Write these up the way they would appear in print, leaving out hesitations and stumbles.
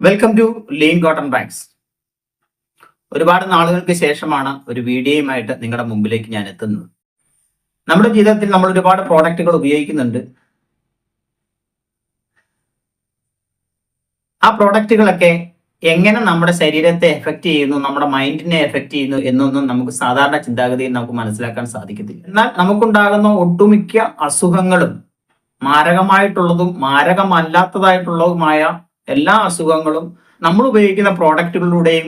Welcome to lean cotton bags. ഒരുപാട് നാളുകൾക്ക് ശേഷമാണ് ഒരു വീഡിയോയുമായിട്ട് നിങ്ങളുടെ മുമ്പിലേക്ക് ഞാൻ എത്തുന്നത്. നമ്മുടെ ജീവിതത്തിൽ നമ്മൾ ഒരുപാട് പ്രോഡക്റ്റുകൾ ഉപയോഗിക്കുന്നുണ്ട്. ആ പ്രോഡക്റ്റുകളൊക്കെ എങ്ങനെ നമ്മുടെ ശരീരത്തെ എഫക്റ്റ് ചെയ്യുന്നു, നമ്മുടെ മൈൻഡിനെ എഫക്റ്റ് ചെയ്യുന്നു എന്നൊന്നും നമുക്ക് സാധാരണ ചിന്താഗതിയിൽ നമുക്ക് മനസ്സിലാക്കാൻ സാധിക്കത്തില്ല. എന്നാൽ നമുക്കുണ്ടാകുന്ന ഒട്ടുമിക്ക അസുഖങ്ങളും മാരകമായിട്ടുള്ളതും മാരകമല്ലാത്തതായിട്ടുള്ളതുമായ എല്ലാ അസുഖങ്ങളും നമ്മൾ ഉപയോഗിക്കുന്ന പ്രോഡക്റ്റുകളിലൂടെയും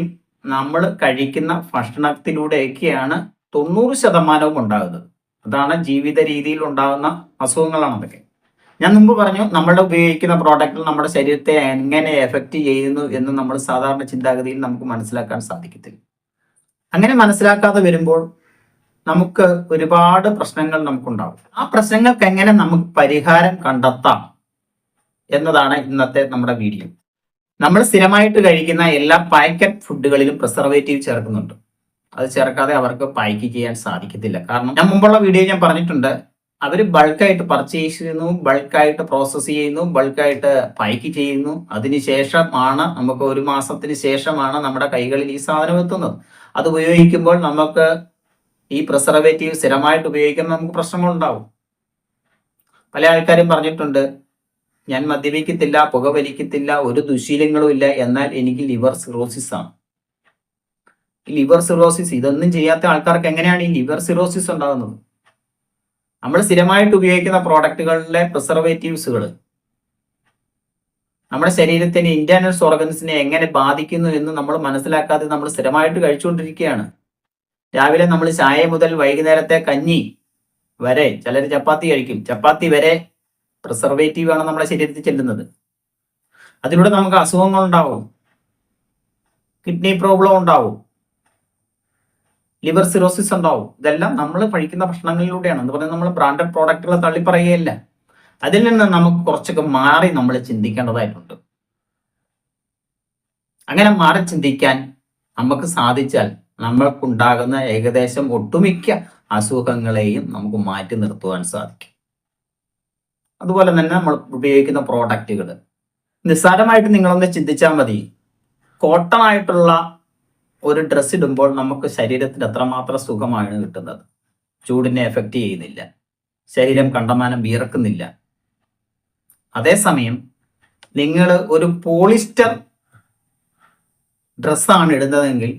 നമ്മൾ കഴിക്കുന്ന ഭക്ഷണത്തിലൂടെയൊക്കെയാണ് 90% ഉണ്ടാകുന്നത്. അതാണ് ജീവിത രീതിയിൽ ഉണ്ടാകുന്ന അസുഖങ്ങളാണ് അതൊക്കെ. ഞാൻ മുമ്പ് പറഞ്ഞു, നമ്മൾ ഉപയോഗിക്കുന്ന പ്രോഡക്റ്റുകൾ നമ്മുടെ ശരീരത്തെ എങ്ങനെ എഫക്റ്റ് ചെയ്യുന്നു എന്ന് നമ്മൾ സാധാരണ ചിന്താഗതിയിൽ നമുക്ക് മനസ്സിലാക്കാൻ സാധിക്കത്തില്ല. അങ്ങനെ മനസ്സിലാക്കാതെ വരുമ്പോൾ നമുക്ക് ഒരുപാട് പ്രശ്നങ്ങൾ നമുക്കുണ്ടാവും. ആ പ്രശ്നങ്ങൾക്ക് എങ്ങനെ നമുക്ക് പരിഹാരം കണ്ടെത്താം എന്നതാണ് ഇന്നത്തെ നമ്മുടെ വീഡിയോ. നമ്മൾ സ്ഥിരമായിട്ട് കഴിക്കുന്ന എല്ലാ പാക്കറ്റ് ഫുഡുകളിലും പ്രിസർവേറ്റീവ് ചേർക്കുന്നുണ്ട്. അത് ചേർക്കാതെ അവർക്ക് പാക്ക് ചെയ്യാൻ സാധിക്കത്തില്ല. കാരണം ഞാൻ മുമ്പുള്ള വീഡിയോ ഞാൻ പറഞ്ഞിട്ടുണ്ട്, അവർ ബൾക്കായിട്ട് പർച്ചേസ് ചെയ്യുന്നു, ബൾക്കായിട്ട് പ്രോസസ്സ് ചെയ്യുന്നു, ബൾക്കായിട്ട് പാക്ക് ചെയ്യുന്നു. അതിനുശേഷമാണ് നമുക്ക് ഒരു മാസത്തിന് ശേഷമാണ് നമ്മുടെ കൈകളിൽ ഈ സാധനം എത്തുന്നത്. അത് ഉപയോഗിക്കുമ്പോൾ നമുക്ക് ഈ പ്രിസർവേറ്റീവ് സ്ഥിരമായിട്ട് ഉപയോഗിക്കുമ്പോൾ നമുക്ക് പ്രശ്നങ്ങളുണ്ടാവും. പല ആൾക്കാരും പറഞ്ഞിട്ടുണ്ട്, ഞാൻ മദ്യപിക്കത്തില്ല, പുകവലിക്കത്തില്ല, ഒരു ദുശീലങ്ങളും ഇല്ല, എന്നാൽ എനിക്ക് ലിവർ സിറോസിസ് ആണ്. ഈ ലിവർ സിറോസിസ്, ഇതൊന്നും ചെയ്യാത്ത ആൾക്കാർക്ക് എങ്ങനെയാണ് ഈ ലിവർ സിറോസിസ് ഉണ്ടാകുന്നത്? നമ്മൾ സ്ഥിരമായിട്ട് ഉപയോഗിക്കുന്ന പ്രോഡക്റ്റുകളിലെ പ്രിസർവേറ്റീവ്സുകൾ നമ്മുടെ ശരീരത്തിന് ഇന്റേണൽ ഓർഗൻസിനെ എങ്ങനെ ബാധിക്കുന്നു എന്ന് നമ്മൾ മനസ്സിലാക്കാതെ നമ്മൾ സ്ഥിരമായിട്ട് കഴിച്ചുകൊണ്ടിരിക്കുകയാണ്. രാവിലെ നമ്മൾ ചായ മുതൽ വൈകുന്നേരത്തെ കഞ്ഞി വരെ, ചിലർ ചപ്പാത്തി കഴിക്കും, ചപ്പാത്തി വരെ പ്രിസർവേറ്റീവ് ആണ് നമ്മുടെ ശരീരത്തിൽ ചെല്ലുന്നത്. അതിലൂടെ നമുക്ക് അസുഖങ്ങൾ ഉണ്ടാവും, കിഡ്നി പ്രോബ്ലം ഉണ്ടാവും, ലിവർ സിറോസിസ് ഉണ്ടാവും. ഇതെല്ലാം നമ്മൾ കഴിക്കുന്ന ഭക്ഷണങ്ങളിലൂടെയാണ്. എന്ന് പറഞ്ഞാൽ നമ്മൾ ബ്രാൻഡഡ് പ്രോഡക്റ്റുകൾ തള്ളിപ്പറയുകയല്ല. അതിൽ നിന്ന് നമുക്ക് കുറച്ചൊക്കെ മാറി നമ്മൾ ചിന്തിക്കേണ്ടതായിട്ടുണ്ട്. അങ്ങനെ മാറി ചിന്തിക്കാൻ നമുക്ക് സാധിച്ചാൽ നമ്മൾക്കുണ്ടാകുന്ന ഏകദേശം ഒട്ടുമിക്ക അസുഖങ്ങളെയും നമുക്ക് മാറ്റി നിർത്തുവാൻ സാധിക്കും. അതുപോലെ തന്നെ നമ്മൾ ഉപയോഗിക്കുന്ന പ്രോഡക്റ്റുകൾ നിസ്സാരമായിട്ട് നിങ്ങളൊന്ന് ചിന്തിച്ചാൽ മതി. കോട്ടൺ ആയിട്ടുള്ള ഒരു ഡ്രസ്സ് ഇടുമ്പോൾ നമുക്ക് ശരീരത്തിന് എത്രമാത്രം സുഖമാണ് കിട്ടുന്നത്. ചൂടിനെ എഫക്റ്റ് ചെയ്യുന്നില്ല, ശരീരം കണ്ടമാനം വിയർക്കുന്നില്ല. അതേസമയം നിങ്ങൾ ഒരു പോളിസ്റ്റർ ഡ്രസ്സാണ് ഇടുന്നതെങ്കിൽ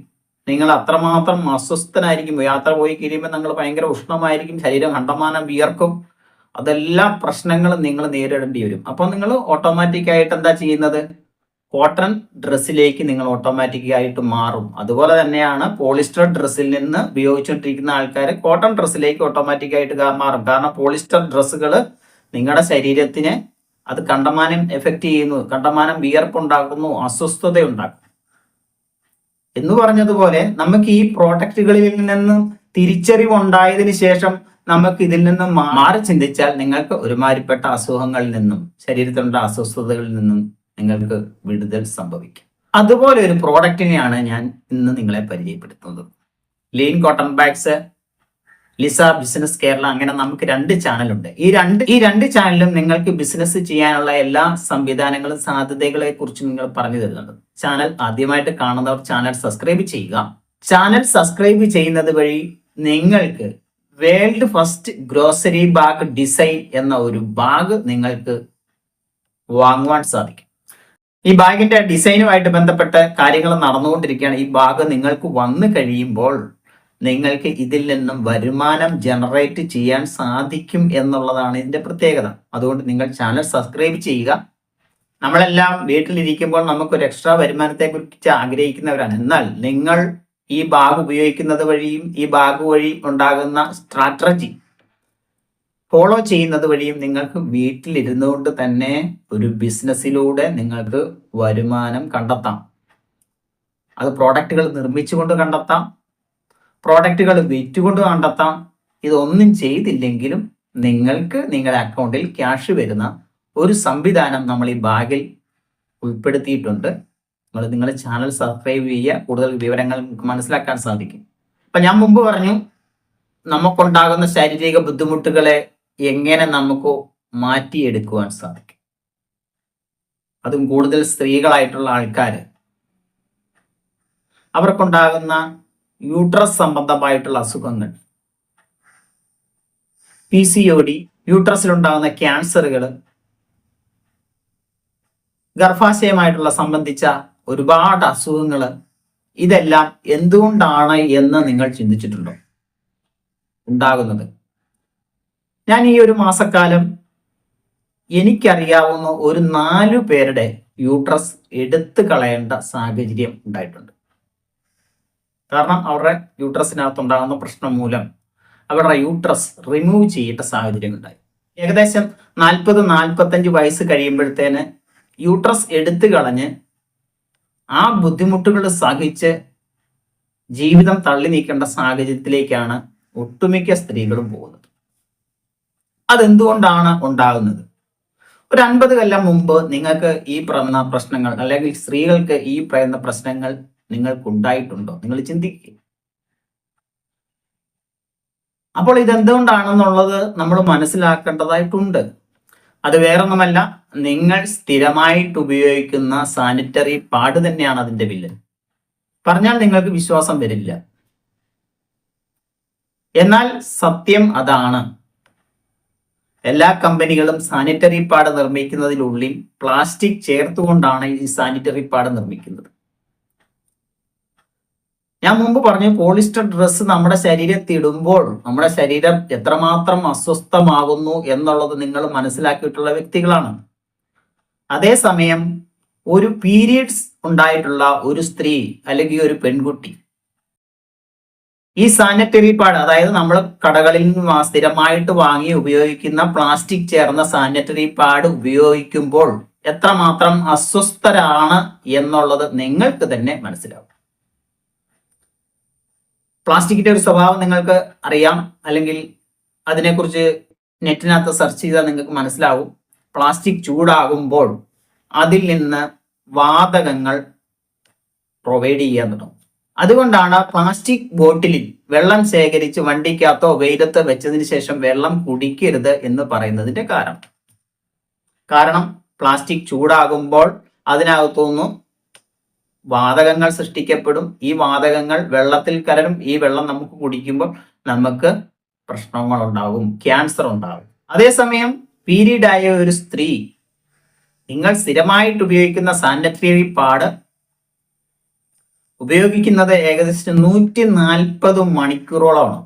നിങ്ങൾ അത്രമാത്രം അസ്വസ്ഥനായിരിക്കും. യാത്ര പോയി കഴിയുമ്പോൾ നിങ്ങൾ ഭയങ്കര ഉഷ്ണമായിരിക്കും, ശരീരം കണ്ടമാനം വിയർക്കും. അതെല്ലാ പ്രശ്നങ്ങളും നിങ്ങൾ നേരിടേണ്ടി വരും. അപ്പോൾ നിങ്ങൾ ഓട്ടോമാറ്റിക്കായിട്ട് എന്താ ചെയ്യുന്നത്? കോട്ടൺ ഡ്രസ്സിലേക്ക് നിങ്ങൾ ഓട്ടോമാറ്റിക്കായിട്ട് മാറും. അതുപോലെ തന്നെയാണ് പോളിസ്റ്റർ ഡ്രസ്സിൽ നിന്ന് ഉപയോഗിച്ചുകൊണ്ടിരിക്കുന്ന ആൾക്കാർ കോട്ടൺ ഡ്രസ്സിലേക്ക് ഓട്ടോമാറ്റിക്കായിട്ട് മാറും. കാരണം പോളിസ്റ്റർ ഡ്രസ്സുകൾ നിങ്ങളുടെ ശരീരത്തിന് അത് കണ്ടമാനം എഫക്റ്റ് ചെയ്യുന്നു, കണ്ടമാനം വിയർപ്പുണ്ടാക്കുന്നു, അസ്വസ്ഥത ഉണ്ടാക്കും. എന്ന് പറഞ്ഞതുപോലെ നമുക്ക് ഈ പ്രോഡക്റ്റുകളിൽ നിന്നും തിരിച്ചറിവുണ്ടായതിനു ശേഷം നമുക്ക് ഇതിൽ നിന്നും മാറി ചിന്തിച്ചാൽ നിങ്ങൾക്ക് ഒരുമാതിരിപ്പെട്ട അസുഖങ്ങളിൽ നിന്നും ശരീരത്തിലുള്ള അസ്വസ്ഥതകളിൽ നിന്നും നിങ്ങൾക്ക് വിടുതൽ സംഭവിക്കും. അതുപോലെ ഒരു പ്രോഡക്റ്റിനെയാണ് ഞാൻ ഇന്ന് നിങ്ങളെ പരിചയപ്പെടുത്തുന്നത്. Lean cotton bags, Lisa business Kerala, അങ്ങനെ നമുക്ക് 2 ചാനലുണ്ട്. ഈ രണ്ട് ചാനലും നിങ്ങൾക്ക് ബിസിനസ് ചെയ്യാനുള്ള എല്ലാ സംവിധാനങ്ങളും സാധ്യതകളെ കുറിച്ച് നിങ്ങൾ പറഞ്ഞു തരുന്നുണ്ട്. ചാനൽ ആദ്യമായിട്ട് കാണുന്നവർ ചാനൽ സബ്സ്ക്രൈബ് ചെയ്യുക. ചാനൽ സബ്സ്ക്രൈബ് ചെയ്യുന്നത് വഴി നിങ്ങൾക്ക് world first grocery bag design എന്ന ഒരു ബാഗ് നിങ്ങൾക്ക് വാങ്ങുവാൻ സാധിക്കും. ഈ ബാഗിന്റെ ഡിസൈനുമായിട്ട് ബന്ധപ്പെട്ട കാര്യങ്ങൾ നടന്നുകൊണ്ടിരിക്കുകയാണ്. ഈ ബാഗ് നിങ്ങൾക്ക് വന്നു കഴിയുമ്പോൾ നിങ്ങൾക്ക് ഇതിൽ നിന്നും വരുമാനം ജനറേറ്റ് ചെയ്യാൻ സാധിക്കും എന്നുള്ളതാണ് ഇതിന്റെ പ്രത്യേകത. അതുകൊണ്ട് നിങ്ങൾ ചാനൽ സബ്സ്ക്രൈബ് ചെയ്യുക. നമ്മളെല്ലാം വീട്ടിലിരിക്കുമ്പോൾ നമുക്കൊരു എക്സ്ട്രാ വരുമാനത്തെ കുറിച്ച് ആഗ്രഹിക്കുന്നവരാണ്. എന്നാൽ നിങ്ങൾ ഈ ബാഗ് ഉപയോഗിക്കുന്നത് വഴിയും ഈ ബാഗ് വഴി ഉണ്ടാകുന്ന സ്ട്രാറ്റജി ഫോളോ ചെയ്യുന്നത് വഴിയും നിങ്ങൾക്ക് വീട്ടിലിരുന്നുകൊണ്ട് തന്നെ ഒരു ബിസിനസ്സിലൂടെ നിങ്ങൾക്ക് വരുമാനം കണ്ടെത്താം. അത് പ്രോഡക്റ്റുകൾ നിർമ്മിച്ചുകൊണ്ട് കണ്ടെത്താം, പ്രോഡക്റ്റുകൾ വിറ്റുകൊണ്ട് കണ്ടെത്താം. ഇതൊന്നും ചെയ്തില്ലെങ്കിലും നിങ്ങൾക്ക് നിങ്ങളുടെ അക്കൗണ്ടിൽ ക്യാഷ് വരുന്ന ഒരു സംവിധാനം നമ്മൾ ഈ ബാഗിൽ ഉൾപ്പെടുത്തിയിട്ടുണ്ട്. നിങ്ങൾ ചാനൽ സബ്സ്ക്രൈബ് ചെയ്യുക, കൂടുതൽ വിവരങ്ങൾ മനസ്സിലാക്കാൻ സാധിക്കും. അപ്പം ഞാൻ മുമ്പ് പറഞ്ഞു, നമുക്കുണ്ടാകുന്ന ശാരീരിക ബുദ്ധിമുട്ടുകളെ എങ്ങനെ നമുക്ക് മാറ്റിയെടുക്കുവാൻ സാധിക്കും. അതും കൂടുതൽ സ്ത്രീകളായിട്ടുള്ള ആൾക്കാർ, അവർക്കുണ്ടാകുന്ന യൂട്രസ് സംബന്ധമായിട്ടുള്ള അസുഖങ്ങൾ, PCOD, യൂട്രസിലുണ്ടാകുന്ന ക്യാൻസറുകൾ, ഗർഭാശയമായിട്ടുള്ള സംബന്ധിച്ച ഒരുപാട് അസുഖങ്ങൾ, ഇതെല്ലാം എന്തുകൊണ്ടാണ് എന്ന് നിങ്ങൾ ചിന്തിച്ചിട്ടുണ്ടോ ഉണ്ടാകുന്നത്? ഞാൻ ഈ ഒരു മാസക്കാലം എനിക്കറിയാവുന്ന ഒരു 4 പേരുടെ യൂട്രസ് എടുത്തു കളയേണ്ട സാഹചര്യം ഉണ്ടായിട്ടുണ്ട്. കാരണം അവരുടെ യൂട്രസിനകത്തുണ്ടാകുന്ന പ്രശ്നം മൂലം അവരുടെ യൂട്രസ് റിമൂവ് ചെയ്യേണ്ട സാഹചര്യം ഉണ്ടായി. ഏകദേശം 40-45 വയസ്സ് കഴിയുമ്പോഴത്തേന് യൂട്രസ് എടുത്തു കളഞ്ഞ് ആ ബുദ്ധിമുട്ടുകൾ സഹിച്ച് ജീവിതം തള്ളി നീക്കേണ്ട സാഹചര്യത്തിലേക്കാണ് ഒട്ടുമിക്ക സ്ത്രീകളും പോകുന്നത്. അതെന്തുകൊണ്ടാണ് ഉണ്ടാകുന്നത്? ഒരു 50 കൊല്ലം മുമ്പ് നിങ്ങൾക്ക് ഈ പറയുന്ന പ്രശ്നങ്ങൾ, അല്ലെങ്കിൽ സ്ത്രീകൾക്ക് ഈ പറയുന്ന പ്രശ്നങ്ങൾ നിങ്ങൾക്കുണ്ടായിട്ടുണ്ടോ? നിങ്ങൾ ചിന്തിക്കുക. അപ്പോൾ ഇതെന്തുകൊണ്ടാണെന്നുള്ളത് നമ്മൾ മനസ്സിലാക്കേണ്ടതായിട്ടുണ്ട്. അത് വേറൊന്നുമല്ല, നിങ്ങൾ സ്ഥിരമായിട്ട് ഉപയോഗിക്കുന്ന സാനിറ്ററി പാഡ് തന്നെയാണ് അതിന്റെ വില്ലൻ. പറഞ്ഞാൽ നിങ്ങൾക്ക് വിശ്വാസം വരില്ല, എന്നാൽ സത്യം അതാണ്. എല്ലാ കമ്പനികളും സാനിറ്ററി പാഡ് നിർമ്മിക്കുന്നതിനുള്ളിൽ പ്ലാസ്റ്റിക് ചേർത്തുകൊണ്ടാണ് ഈ സാനിറ്ററി പാഡ് നിർമ്മിക്കുന്നത്. ഞാൻ മുമ്പ് പറഞ്ഞു, പോളിസ്റ്റർ ഡ്രസ്സ് നമ്മുടെ ശരീരത്തിടുമ്പോൾ നമ്മുടെ ശരീരം എത്രമാത്രം അസ്വസ്ഥമാകുന്നു എന്നുള്ളത് നിങ്ങൾ മനസ്സിലാക്കിയിട്ടുള്ള വ്യക്തികളാണ്. അതേസമയം ഒരു പീരിയഡ്സ് ഉണ്ടായിട്ടുള്ള ഒരു സ്ത്രീ അല്ലെങ്കിൽ ഒരു പെൺകുട്ടി ഈ സാനിറ്ററി പാഡ്, അതായത് നമ്മൾ കടകളിൽ നിന്ന് സ്ഥിരമായിട്ട് വാങ്ങി ഉപയോഗിക്കുന്ന പ്ലാസ്റ്റിക് ചേർന്ന സാനിറ്ററി പാഡ് ഉപയോഗിക്കുമ്പോൾ എത്രമാത്രം അസ്വസ്ഥരാണ് എന്നുള്ളത് നിങ്ങൾക്ക് തന്നെ മനസ്സിലാവും. പ്ലാസ്റ്റിക്കിന്റെ ഒരു സ്വഭാവം നിങ്ങൾക്ക് അറിയാം, അല്ലെങ്കിൽ അതിനെക്കുറിച്ച് നെറ്റിനകത്ത് സെർച്ച് ചെയ്താൽ നിങ്ങൾക്ക് മനസ്സിലാവും. പ്ലാസ്റ്റിക് ചൂടാകുമ്പോൾ അതിൽ നിന്ന് വാതകങ്ങൾ പ്രൊവൈഡ് ചെയ്യാൻ തുടങ്ങും. അതുകൊണ്ടാണ് പ്ലാസ്റ്റിക് ബോട്ടിലിൽ വെള്ളം ശേഖരിച്ച് വണ്ടിക്കകത്തോ വെയിലത്തോ വെച്ചതിന് ശേഷം വെള്ളം കുടിക്കരുത് എന്ന് പറയുന്നതിന്റെ കാരണം പ്ലാസ്റ്റിക് ചൂടാകുമ്പോൾ അതിനകത്തുനിന്ന് വാതകങ്ങൾ സൃഷ്ടിക്കപ്പെടും. ഈ വാതകങ്ങൾ വെള്ളത്തിൽ കലരും. ഈ വെള്ളം നമുക്ക് കുടിക്കുമ്പോൾ നമുക്ക് പ്രശ്നങ്ങൾ ഉണ്ടാകും, ക്യാൻസർ ഉണ്ടാകും. അതേസമയം പീരീഡ് ആയ ഒരു സ്ത്രീ, നിങ്ങൾ സ്ഥിരമായിട്ട് ഉപയോഗിക്കുന്ന സാനിറ്ററി പാഡ് ഉപയോഗിക്കുന്നത് ഏകദേശം 140 മണിക്കൂറോളമാണ്.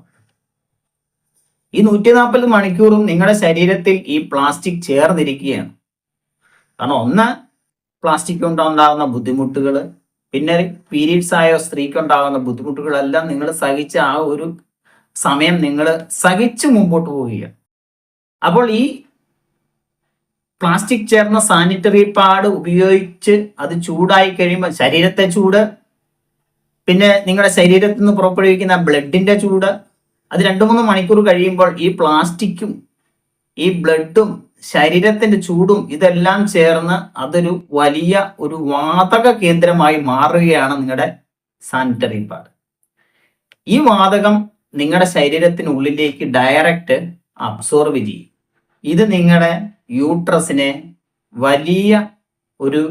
ഈ 140 മണിക്കൂറും നിങ്ങളുടെ ശരീരത്തിൽ ഈ പ്ലാസ്റ്റിക് ചേർന്നിരിക്കുകയാണ്. കാരണം ഒന്ന്, പ്ലാസ്റ്റിക് കൊണ്ടുണ്ടാകുന്ന ബുദ്ധിമുട്ടുകൾ, പിന്നെ പീരീഡ്സ് ആയ സ്ത്രീക്ക് ഉണ്ടാകുന്ന ബുദ്ധിമുട്ടുകളെല്ലാം നിങ്ങൾ സഹിച്ച ആ ഒരു സമയം നിങ്ങൾ സഹിച്ച് മുമ്പോട്ട് പോവുകയാണ്. അപ്പോൾ ഈ പ്ലാസ്റ്റിക് ചേർന്ന സാനിറ്ററി പാഡ് ഉപയോഗിച്ച് അത് ചൂടായി കഴിയുമ്പോൾ ശരീരത്തെ ചൂട്, പിന്നെ നിങ്ങളുടെ ശരീരത്തിൽ നിന്ന് പുറപ്പെടുവിക്കുന്ന ബ്ലഡിന്റെ ചൂട്, അത് 2-3 മണിക്കൂർ കഴിയുമ്പോൾ ഈ പ്ലാസ്റ്റിക്കും ഈ ബ്ലഡും ശരീരത്തിന്റെ ചൂടും ഇതെല്ലാം ചേർന്ന് അതൊരു വലിയ ഒരു വാതക കേന്ദ്രമായി മാറുകയാണ് നിങ്ങളുടെ സാനിറ്ററി പാഡ്. ഈ വാതകം നിങ്ങളുടെ ശരീരത്തിനുള്ളിലേക്ക് ഡയറക്റ്റ് അബ്സോർബ് ചെയ്യും. ഇത് നിങ്ങളുടെ യൂട്രസിനെ വലിയ ഒരു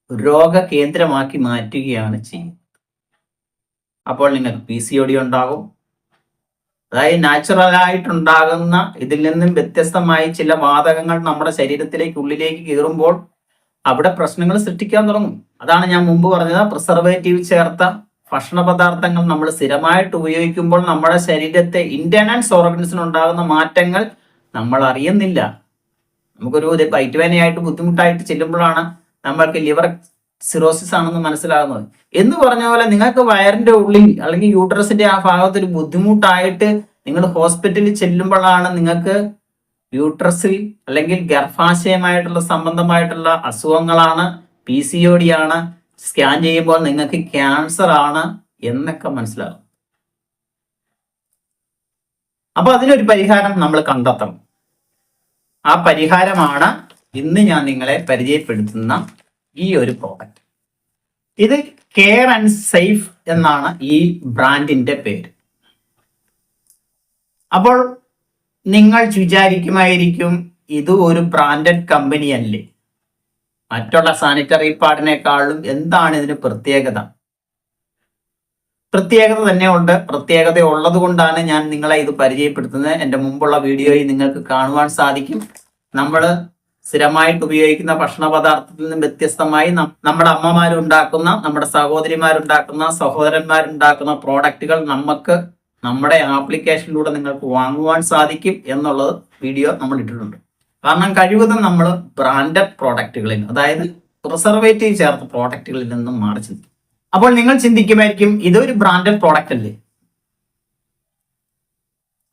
രോഗകേന്ദ്രമാക്കി മാറ്റുകയാണ് ചെയ്യുന്നത്. അപ്പോൾ നിങ്ങൾക്ക് PCOD ഉണ്ടാകും. അതായത് നാച്ചുറലായിട്ടുണ്ടാകുന്ന ഇതിൽ നിന്നും വ്യത്യസ്തമായി ചില വാതകങ്ങൾ നമ്മുടെ ശരീരത്തിലേക്ക് ഉള്ളിലേക്ക് കയറുമ്പോൾ അവിടെ പ്രശ്നങ്ങൾ സൃഷ്ടിക്കാൻ തുടങ്ങും. അതാണ് ഞാൻ മുമ്പ് പറഞ്ഞത്, പ്രിസർവേറ്റീവ് ചേർത്ത ഭക്ഷണ പദാർത്ഥങ്ങൾ നമ്മൾ സ്ഥിരമായിട്ട് ഉപയോഗിക്കുമ്പോൾ നമ്മുടെ ശരീരത്തെ ഇന്റേണൽ ഓർഗൻസിന് ഉണ്ടാകുന്ന മാറ്റങ്ങൾ നമ്മൾ അറിയുന്നില്ല. നമുക്കൊരു വയറ്റുവേനയായിട്ട് ബുദ്ധിമുട്ടായിട്ട് ചെല്ലുമ്പോഴാണ് നമ്മൾക്ക് ലിവർ സിറോസിസ് ആണെന്ന് മനസ്സിലാകുന്നത്. എന്ന് പറഞ്ഞ പോലെ നിങ്ങൾക്ക് വയറിന്റെ ഉള്ളിൽ അല്ലെങ്കിൽ യൂട്രസിന്റെ ആ ഭാഗത്ത് ഒരു ബുദ്ധിമുട്ടായിട്ട് നിങ്ങൾ ഹോസ്പിറ്റലിൽ ചെല്ലുമ്പോഴാണ് നിങ്ങൾക്ക് യൂട്രസിൽ അല്ലെങ്കിൽ ഗർഭാശയമായിട്ടുള്ള സംബന്ധമായിട്ടുള്ള അസുഖങ്ങളാണ്, PCOD ആണ്, സ്കാൻ ചെയ്യുമ്പോൾ നിങ്ങൾക്ക് ക്യാൻസർ ആണ് എന്നൊക്കെ മനസ്സിലാകും. അപ്പൊ അതിനൊരു പരിഹാരം നമ്മൾ കണ്ടെത്തണം. ആ പരിഹാരമാണ് ഇന്ന് ഞാൻ നിങ്ങളെ പരിചയപ്പെടുത്തുന്ന ഈ ഒരു പ്രോഡക്റ്റ്. ഇത് കെയർ ആൻഡ് സേഫ് എന്നാണ് ഈ ബ്രാൻഡിന്റെ പേര്. അപ്പോൾ നിങ്ങൾ വിചാരിക്കുമായിരിക്കും, ഇത് ഒരു ബ്രാൻഡഡ് കമ്പനി അല്ലേ, മറ്റുള്ള സാനിറ്ററി പാഡിനേക്കാളും എന്താണ് ഇതിന് പ്രത്യേകത? പ്രത്യേകത തന്നെ ഉണ്ട്. പ്രത്യേകത ഉള്ളത് കൊണ്ടാണ് ഞാൻ നിങ്ങളെ ഇത് പരിചയപ്പെടുത്തുന്നത്. എൻ്റെ മുമ്പുള്ള വീഡിയോയിൽ നിങ്ങൾക്ക് കാണുവാൻ സാധിക്കും. നമ്മൾ സ്ഥിരമായിട്ട് ഉപയോഗിക്കുന്ന ഭക്ഷണ പദാർത്ഥത്തിൽ നിന്നും വ്യത്യസ്തമായി നമ്മുടെ അമ്മമാരുണ്ടാക്കുന്ന, നമ്മുടെ സഹോദരിമാരുണ്ടാക്കുന്ന, സഹോദരന്മാരുണ്ടാക്കുന്ന പ്രോഡക്റ്റുകൾ നമുക്ക് നമ്മുടെ ആപ്ലിക്കേഷനിലൂടെ നിങ്ങൾക്ക് വാങ്ങുവാൻ സാധിക്കും എന്നുള്ളത് വീഡിയോ നമ്മൾ ഇട്ടിട്ടുണ്ട്. കാരണം കഴിവതും നമ്മൾ ബ്രാൻഡഡ് പ്രോഡക്റ്റുകളിൽ, അതായത് പ്രിസർവേറ്റീവ് ചേർത്ത പ്രോഡക്റ്റുകളിൽ നിന്നും മാറി ചിന്തിക്കും. അപ്പോൾ നിങ്ങൾ ചിന്തിക്കുമായിരിക്കും, ഇതൊരു ബ്രാൻഡഡ് പ്രോഡക്റ്റ് അല്ലേ?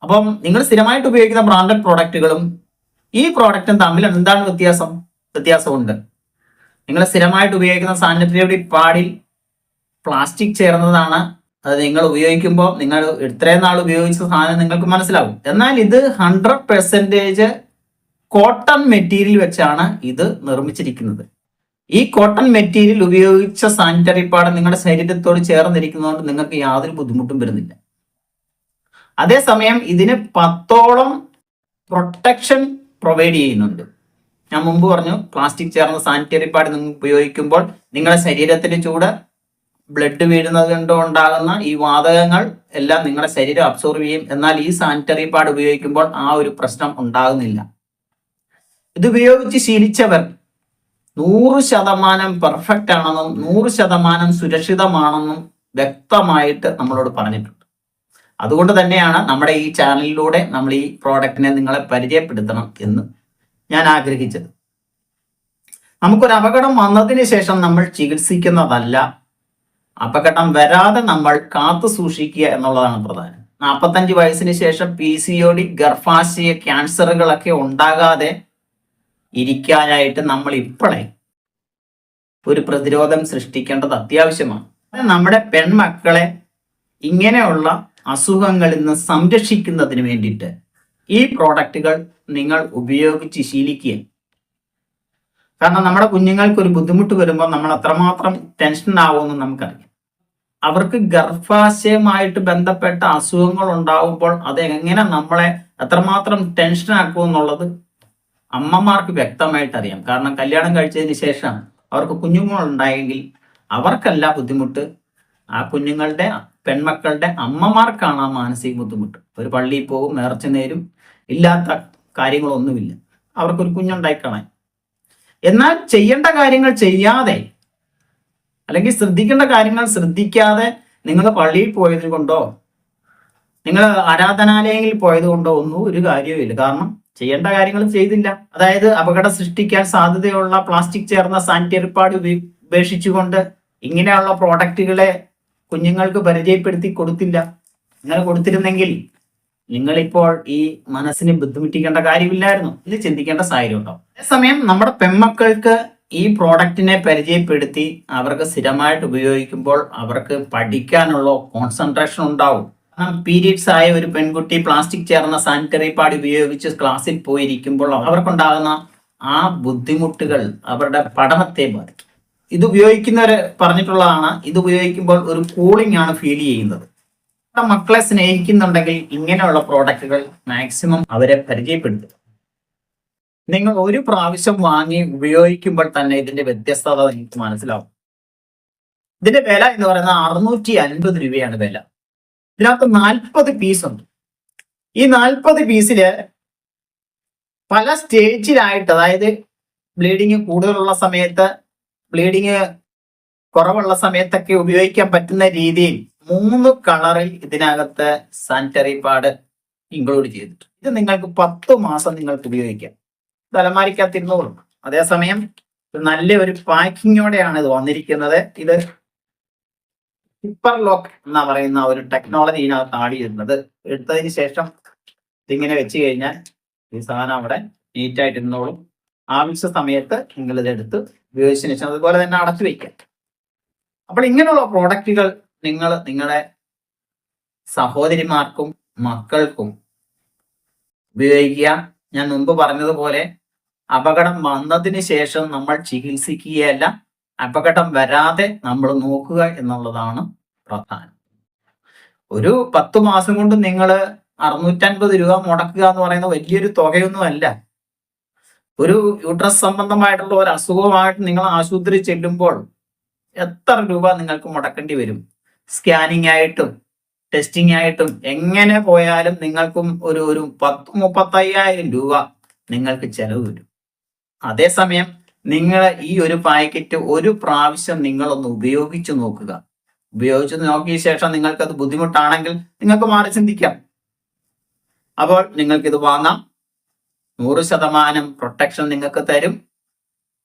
അപ്പം നിങ്ങൾ സ്ഥിരമായിട്ട് ഉപയോഗിക്കുന്ന ബ്രാൻഡഡ് പ്രോഡക്റ്റുകളും ഈ പ്രോഡക്റ്റും തമ്മിൽ എന്താണ് വ്യത്യാസമുണ്ട്. നിങ്ങൾ സ്ഥിരമായിട്ട് ഉപയോഗിക്കുന്ന സാനിറ്ററി പാഡിൽ പ്ലാസ്റ്റിക് ചേർന്നതാണ്. അത് നിങ്ങൾ ഉപയോഗിക്കുമ്പോൾ നിങ്ങൾ ഇത്രയും നാൾ ഉപയോഗിച്ച സാധനം നിങ്ങൾക്ക് മനസ്സിലാവും. എന്നാൽ ഇത് 100% കോട്ടൺ മെറ്റീരിയൽ വെച്ചാണ് ഇത് നിർമ്മിച്ചിരിക്കുന്നത്. ഈ കോട്ടൺ മെറ്റീരിയൽ ഉപയോഗിച്ച സാനിറ്ററി പാഡ് നിങ്ങളുടെ ശരീരത്തോട് ചേർന്നിരിക്കുന്നതുകൊണ്ട് നിങ്ങൾക്ക് യാതൊരു ബുദ്ധിമുട്ടും വരുന്നില്ല. അതേസമയം ഇതിന് 10ഓളം പ്രൊട്ടക്ഷൻ പ്രൊവൈഡ് ചെയ്യുന്നുണ്ട്. ഞാൻ മുമ്പ് പറഞ്ഞു, പ്ലാസ്റ്റിക് ചേർന്ന സാനിറ്ററി പാഡ് നിങ്ങൾ ഉപയോഗിക്കുമ്പോൾ നിങ്ങളുടെ ശരീരത്തിന് ചൂട്, ബ്ലഡ് വീഴുന്നത് കൊണ്ട് ഉണ്ടാകുന്ന ഈ വാതകങ്ങൾ എല്ലാം നിങ്ങളുടെ ശരീരം അബ്സോർവ് ചെയ്യും. എന്നാൽ ഈ സാനിറ്ററി പാഡ് ഉപയോഗിക്കുമ്പോൾ ആ ഒരു പ്രശ്നം ഉണ്ടാകുന്നില്ല. ഇത് ഉപയോഗിച്ച് ശീലിച്ചവർ 100% പെർഫെക്റ്റ് ആണെന്നും 100% സുരക്ഷിതമാണെന്നും വ്യക്തമായിട്ട് നമ്മളോട് പറഞ്ഞിട്ടുണ്ട്. അതുകൊണ്ട് തന്നെയാണ് നമ്മുടെ ഈ ചാനലിലൂടെ നമ്മൾ ഈ പ്രോഡക്റ്റിനെ നിങ്ങളെ പരിചയപ്പെടുത്തണം എന്ന് ഞാൻ ആഗ്രഹിച്ചത്. നമുക്കൊരു അപകടം വന്നതിന് ശേഷം നമ്മൾ ചികിത്സിക്കുന്നതല്ല, അപകടം വരാതെ നമ്മൾ കാത്തു സൂക്ഷിക്കുക എന്നുള്ളതാണ് പ്രധാനം. 45 വയസ്സിന് ശേഷം PCOD, ഗർഭാശയ ക്യാൻസറുകളൊക്കെ ഉണ്ടാകാതെ ഇരിക്കാനായിട്ട് നമ്മൾ ഇപ്പോഴേ ഒരു പ്രതിരോധം സൃഷ്ടിക്കേണ്ടത് അത്യാവശ്യമാണ്. നമ്മുടെ പെൺമക്കളെ ഇങ്ങനെയുള്ള അസുഖങ്ങളിൽ നിന്ന് സംരക്ഷിക്കുന്നതിന് വേണ്ടിയിട്ട് ഈ പ്രോഡക്റ്റുകൾ നിങ്ങൾ ഉപയോഗിച്ച് ശീലിക്കുക. കാരണം നമ്മുടെ കുഞ്ഞുങ്ങൾക്ക് ഒരു ബുദ്ധിമുട്ട് വരുമ്പോൾ നമ്മൾ അത്രമാത്രം ടെൻഷൻ ആവുമെന്ന് നമുക്കറിയാം. അവർക്ക് ഗർഭാശയമായിട്ട് ബന്ധപ്പെട്ട അസുഖങ്ങൾ ഉണ്ടാവുമ്പോൾ അത് എങ്ങനെ നമ്മളെ എത്രമാത്രം ടെൻഷൻ ആക്കുമെന്നുള്ളത് അമ്മമാർക്ക് വ്യക്തമായിട്ട് അറിയാം. കാരണം കല്യാണം കഴിച്ചതിന് ശേഷം അവർക്ക് കുഞ്ഞുങ്ങൾ ഉണ്ടായെങ്കിൽ അവർക്കല്ല ബുദ്ധിമുട്ട്, ആ കുഞ്ഞുങ്ങളുടെ പെൺമക്കളുടെ അമ്മമാർക്കാണ് ആ മാനസിക ബുദ്ധിമുട്ട്. ഒരു പള്ളിയിൽ പോകും, നേർച്ച നേരും, ഇല്ലാത്ത കാര്യങ്ങളൊന്നുമില്ല, അവർക്കൊരു കുഞ്ഞുണ്ടായിക്കളാൻ. എന്നാൽ ചെയ്യേണ്ട കാര്യങ്ങൾ ചെയ്യാതെ, അല്ലെങ്കിൽ ശ്രദ്ധിക്കേണ്ട കാര്യങ്ങൾ ശ്രദ്ധിക്കാതെ നിങ്ങൾ പള്ളിയിൽ പോയത് കൊണ്ടോ നിങ്ങൾ ആരാധനാലയങ്ങളിൽ പോയത് കൊണ്ടോ ഒന്നും ഒരു കാര്യവുമില്ല. കാരണം ചെയ്യേണ്ട കാര്യങ്ങൾ ചെയ്തില്ല. അതായത് അപകടം സൃഷ്ടിക്കാൻ സാധ്യതയുള്ള പ്ലാസ്റ്റിക് ചേർന്ന സാനിറ്ററി പാഡ് ഉപേക്ഷിച്ചുകൊണ്ട് ഇങ്ങനെയുള്ള പ്രോഡക്റ്റുകളെ കുഞ്ഞുങ്ങൾക്ക് പരിചയപ്പെടുത്തി കൊടുത്തില്ല. അങ്ങനെ കൊടുത്തിരുന്നെങ്കിൽ നിങ്ങളിപ്പോൾ ഈ മനസ്സിനെ ബുദ്ധിമുട്ടിക്കേണ്ട കാര്യമില്ലായിരുന്നു. ഇത് ചിന്തിക്കേണ്ട സാഹചര്യം ഉണ്ടാവും. അതേസമയം നമ്മുടെ പെൺമക്കൾക്ക് ഈ പ്രോഡക്റ്റിനെ പരിചയപ്പെടുത്തി അവർക്ക് സ്ഥിരമായിട്ട് ഉപയോഗിക്കുമ്പോൾ അവർക്ക് പഠിക്കാനുള്ള കോൺസെൻട്രേഷൻ ഉണ്ടാവും. പീരീഡ്സ് ആയ ഒരു പെൺകുട്ടി പ്ലാസ്റ്റിക് ചേർന്ന സാനിറ്ററി പാഡ് ഉപയോഗിച്ച് ക്ലാസ്സിൽ പോയിരിക്കുമ്പോൾ അവർക്കുണ്ടാകുന്ന ആ ബുദ്ധിമുട്ടുകൾ അവരുടെ പഠനത്തെ ബാധിക്കും. ഇത് ഉപയോഗിക്കുന്നവർ പറഞ്ഞിട്ടുള്ളതാണ്, ഇത് ഉപയോഗിക്കുമ്പോൾ ഒരു കൂളിംഗ് ആണ് ഫീൽ ചെയ്യുന്നത്. മക്കളെ സ്നേഹിക്കുന്നുണ്ടെങ്കിൽ ഇങ്ങനെയുള്ള പ്രോഡക്റ്റുകൾ മാക്സിമം അവരെ പരിചയപ്പെടുത്തുക. നിങ്ങൾ ഒരു പ്രാവശ്യം വാങ്ങി ഉപയോഗിക്കുമ്പോൾ തന്നെ ഇതിന്റെ വ്യത്യസ്തത നിങ്ങൾക്ക് മനസ്സിലാവും. ഇതിന്റെ വില എന്ന് പറയുന്നത് 650 രൂപയാണ് വില. ഇതിനകത്ത് 40 പീസ് ഉണ്ട്. ഈ 40 പീസില് പല സ്റ്റേജിലായിട്ട്, അതായത് ബ്ലീഡിങ് കൂടുതലുള്ള സമയത്ത്, ബ്ലീഡിങ് കുറവുള്ള സമയത്തൊക്കെ ഉപയോഗിക്കാൻ പറ്റുന്ന രീതിയിൽ 3 കളറിൽ ഇതിനകത്ത് സാനിറ്ററി പാഡ് ഇൻക്ലൂഡ് ചെയ്തിട്ടുണ്ട്. ഇത് നിങ്ങൾക്ക് 10 മാസം നിങ്ങൾക്ക് ഉപയോഗിക്കാം. ഇത് അലമാരിക്കകത്തിരുന്നോളും. അതേസമയം നല്ല ഒരു പാക്കിങ്ങോടെയാണ് ഇത് വന്നിരിക്കുന്നത്. ഇത് സിപ്പർ ലോക്ക് എന്ന് പറയുന്ന ഒരു ടെക്നോളജി ഇതിനകത്ത് ആഡ് ചെയ്യുന്നത്. എടുത്തതിന് ശേഷം ഇതിങ്ങനെ വെച്ച് കഴിഞ്ഞാൽ ഈ സാധനം അവിടെ നീറ്റായിട്ട് ഇരുന്നോളും. ആവശ്യ സമയത്ത് നിങ്ങൾ ഇതെടുത്ത് ഉപയോഗിച്ചതിന് ശേഷം അതുപോലെ തന്നെ അടച്ചു വയ്ക്കാം. അപ്പോൾ ഇങ്ങനെയുള്ള പ്രോഡക്റ്റുകൾ നിങ്ങൾ നിങ്ങളുടെ സഹോദരിമാർക്കും മക്കൾക്കും ഉപയോഗിക്കുക. ഞാൻ മുമ്പ് പറഞ്ഞതുപോലെ അപകടം വന്നതിന് ശേഷം നമ്മൾ ചികിത്സിക്കുകയല്ല, അപകടം വരാതെ നമ്മൾ നോക്കുക എന്നുള്ളതാണ് പ്രധാനം. ഒരു 10 മാസം കൊണ്ട് നിങ്ങൾ 650 രൂപ മുടക്കുക എന്ന് പറയുന്നത് വലിയൊരു തുകയൊന്നും അല്ല. ഒരു യൂട്രസ് സംബന്ധമായിട്ടുള്ള ഒരു അസുഖമായിട്ട് നിങ്ങൾ ആശുപത്രി ചെല്ലുമ്പോൾ എത്ര രൂപ നിങ്ങൾക്ക് മുടക്കേണ്ടി വരും? സ്കാനിങ് ആയിട്ടും ടെസ്റ്റിംഗ് ആയിട്ടും എങ്ങനെ പോയാലും നിങ്ങൾക്കും ഒരു 10-35,000 രൂപ നിങ്ങൾക്ക് ചെലവ് വരും. അതേസമയം നിങ്ങൾ ഈ ഒരു പാക്കറ്റ് ഒരു പ്രാവശ്യം നിങ്ങളൊന്ന് ഉപയോഗിച്ചു നോക്കുക. ഉപയോഗിച്ച് നോക്കിയ ശേഷം നിങ്ങൾക്കത് ബുദ്ധിമുട്ടാണെങ്കിൽ നിങ്ങൾക്ക് മാറി ചിന്തിക്കാം. അപ്പോൾ നിങ്ങൾക്കിത് വാങ്ങാം. 100% പ്രൊട്ടക്ഷൻ നിങ്ങൾക്ക് തരും.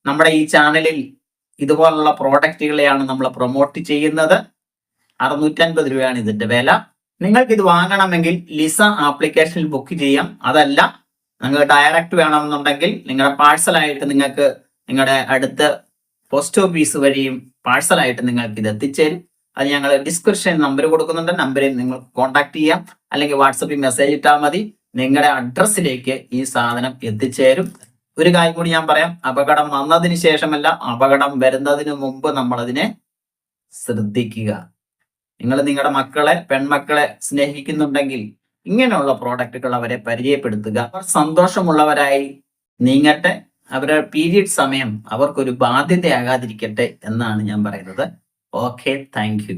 നമ്മുടെ ഈ ചാനലിൽ ഇതുപോലുള്ള പ്രോഡക്റ്റുകളെയാണ് നമ്മൾ പ്രൊമോട്ട് ചെയ്യുന്നത്. 650 രൂപയാണ് ഇതിന്റെ വില. നിങ്ങൾക്ക് ഇത് വാങ്ങണമെങ്കിൽ ലിസ ആപ്ലിക്കേഷനിൽ ബുക്ക് ചെയ്യാം. അതല്ല നിങ്ങൾ ഡയറക്റ്റ് വേണമെന്നുണ്ടെങ്കിൽ നിങ്ങളുടെ പാഴ്സലായിട്ട് നിങ്ങൾക്ക് നിങ്ങളുടെ അടുത്ത പോസ്റ്റ് ഓഫീസ് വഴിയും പാഴ്സലായിട്ട് നിങ്ങൾക്ക് ഇത് എത്തിച്ചേരും. അത് ഞങ്ങൾ ഡിസ്ക്രിപ്ഷൻ നമ്പർ കൊടുക്കുന്നുണ്ട്. നമ്പറിൽ നിങ്ങൾ കോൺടാക്ട് ചെയ്യാം, അല്ലെങ്കിൽ വാട്സപ്പിൽ മെസ്സേജ് ഇട്ടാൽ മതി. നിങ്ങളുടെ അഡ്രസ്സിലേക്ക് ഈ സാധനം എത്തിച്ചേരും. ഒരു കാര്യം കൂടി ഞാൻ പറയാം, അപകടം വന്നതിന് ശേഷമല്ല, അപകടം വരുന്നതിന് മുമ്പ് നമ്മൾ അതിനെ ശ്രദ്ധിക്കുക. നിങ്ങൾ നിങ്ങളുടെ മക്കളെ, പെൺമക്കളെ സ്നേഹിക്കുന്നുണ്ടെങ്കിൽ ഇങ്ങനെയുള്ള പ്രോഡക്റ്റുകൾ അവരെ പരിചയപ്പെടുത്തുക. അവർ സന്തോഷമുള്ളവരായി നീങ്ങട്ടെ. അവരുടെ പീരിയഡ് സമയം അവർക്കൊരു ബാധ്യതയാകാതിരിക്കട്ടെ എന്നാണ് ഞാൻ പറയുന്നത്. Okay, thank you.